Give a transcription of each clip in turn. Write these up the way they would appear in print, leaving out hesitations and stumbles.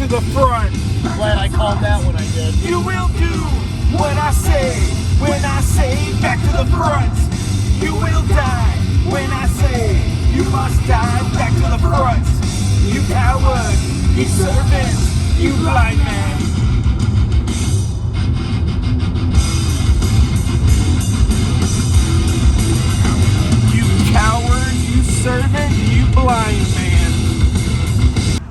to the front. Glad I called that when I did. You will do what I say when I say back to the front. You will die when I say you must die back to the front. You coward, you servant, you blind man. You coward, you servant, you blind man.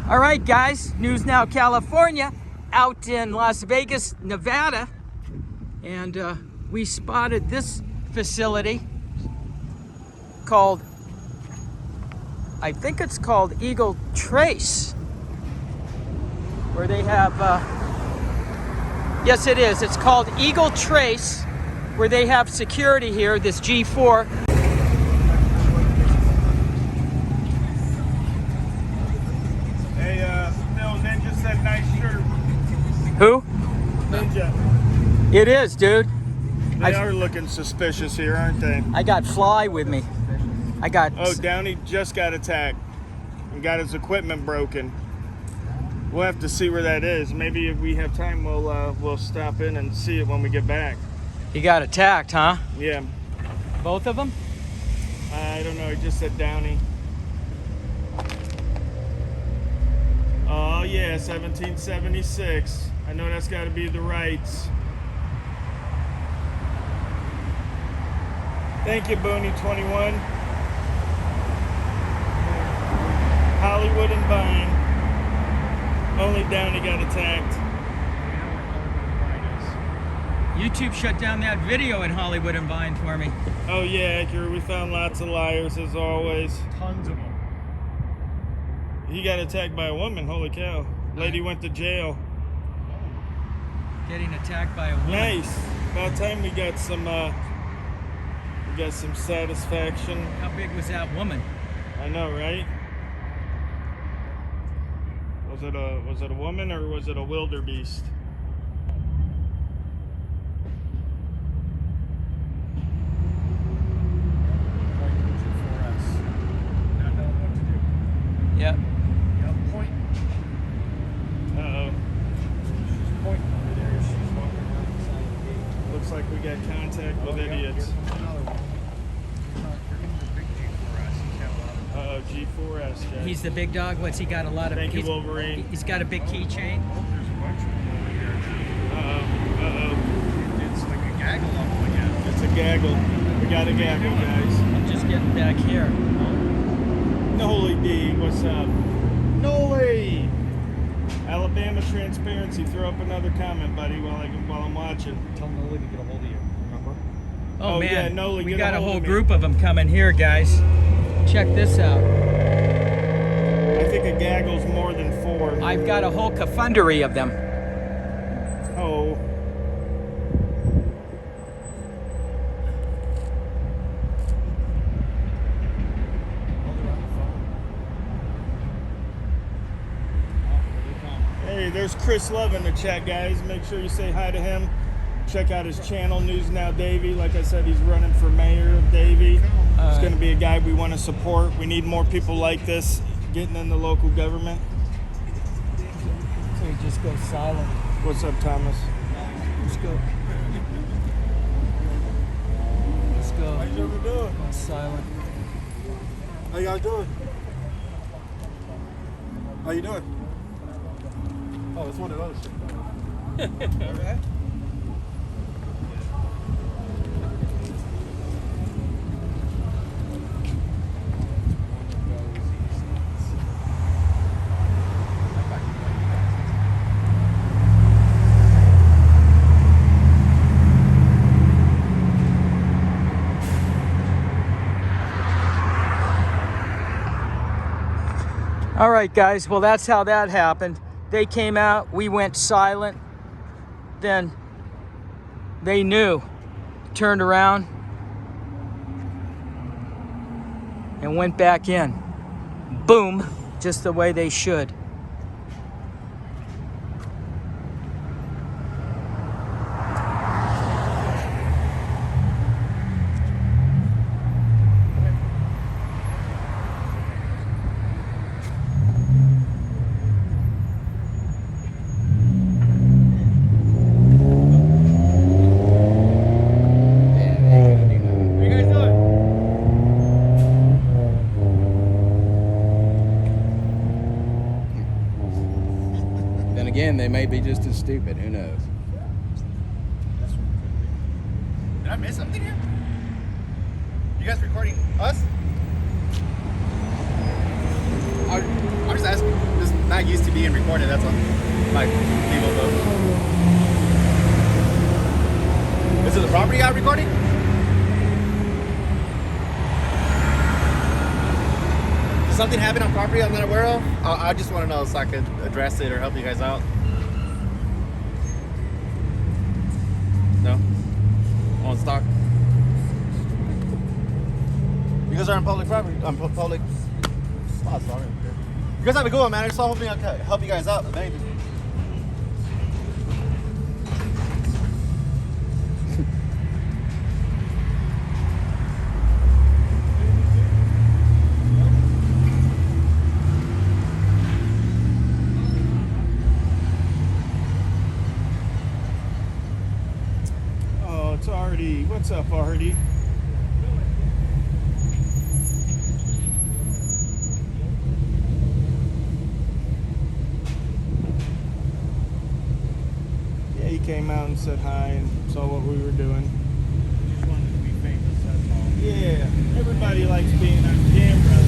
All right, guys, News Now California, out in Las Vegas, Nevada, and we spotted this facility called, I think it's called Eagle Trace, where they have, yes it is, it's called Eagle Trace, where they have security here, this G4. Ninja said nice shirt. Who? Ninja. It is, dude. They are looking suspicious here, aren't they? I got Fly with me. I got... Oh, Downey just got attacked and got his equipment broken. We'll have to see where that is. Maybe if we have time, we'll stop in and see it when we get back. He got attacked, huh? Yeah. Both of them? I don't know. He just said Downey. Oh yeah, 1776. I know that's got to be the rights. Thank you, Booney 21. Hollywood and Vine. Only Downey got attacked. YouTube shut down that video in Hollywood and Vine for me. Oh yeah, accurate. We found lots of liars as always. Tons of them. He got attacked by a woman. Holy cow! Lady went to jail. Getting attacked by a woman. Nice. About time we got some satisfaction. How big was that woman? I know, right? Was it a woman or was it a wildebeest? Yep. Point. Uh-oh. She's pointing over there. She's walking around the side of the gate. Looks like we got contact with idiots. Here's another one. You're getting the big G4S. Uh-oh, G4S, Jack. He's the big dog. What's he got? A lot of... Thank you, Wolverine. He's got a big keychain. Oh, there's a bunch of them over here. Uh-oh, uh-oh. It's like a gaggle of them again. It's a gaggle. We got a gaggle, guys. I'm just getting back here. Noli D, what's up? Noli! Alabama transparency. Throw up another comment, buddy, while I'm watching. Tell Noli to get a hold of you, remember? Oh man, yeah, Noli, we get got a hold whole of me. group of them coming here, guys. Check this out. I think a gaggle's more than 4. I've got a whole cafundary of them. Oh. Hey, there's Chris Love in the chat, guys. Make sure you say hi to him. Check out his channel, News Now Davey. Like I said, he's running for mayor of Davey. He's going to be a guy we want to support. We need more people like this getting in the local government. So he just goes silent. What's up, Thomas? Let's go. Let's go. How you doing? Go silent. How y'all doing? How you doing? Oh, it's one of those. All right. All right, guys. Well, that's how that happened. They came out, we went silent, then they knew, turned around, and went back in. Boom, just the way they should. again, they may be just as stupid. Who knows? Did I miss something here? You guys recording us? I'm just asking. This is not used to being recorded. That's all. Like legal though. Is it the property I'm recording? Did something happen on property I'm not aware of? I just want to know so I could address it or help you guys out. No? On stock? You guys are on public property. On public spots. Sorry. You guys have a good one, man. I just hoping I can help you guys out. Maybe. Oh, it's Artie. What's up, Artie? Yeah, he came out and said hi and saw what we were doing. Just wanted to be famous, that's all. Yeah, everybody likes being on camera.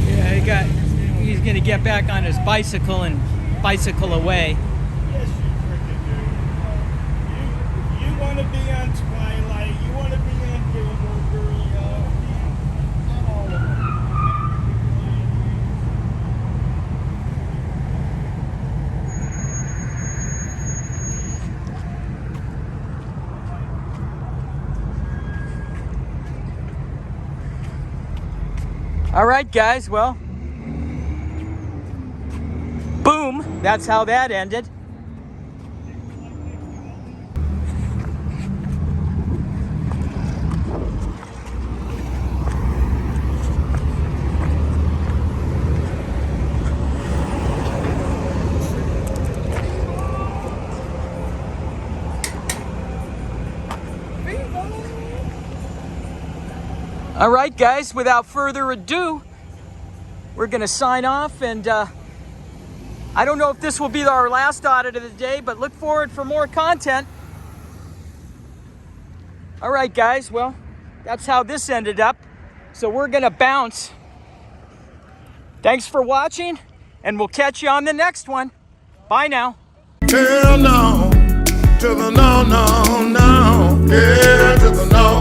Yeah, he's gonna get back on his bicycle and bicycle away. Yes, you freaking do. You want to be on Twilight, you want to be on Gilmore Girls, all of them. All right, guys, well, boom, that's how that ended. All right, guys, without further ado, we're going to sign off, and I don't know if this will be our last audit of the day, but look forward for more content. All right, guys, well, that's how this ended up. So we're going to bounce. Thanks for watching, and we'll catch you on the next one. Bye now. Hell no, to the no, no, no, yeah, to the no.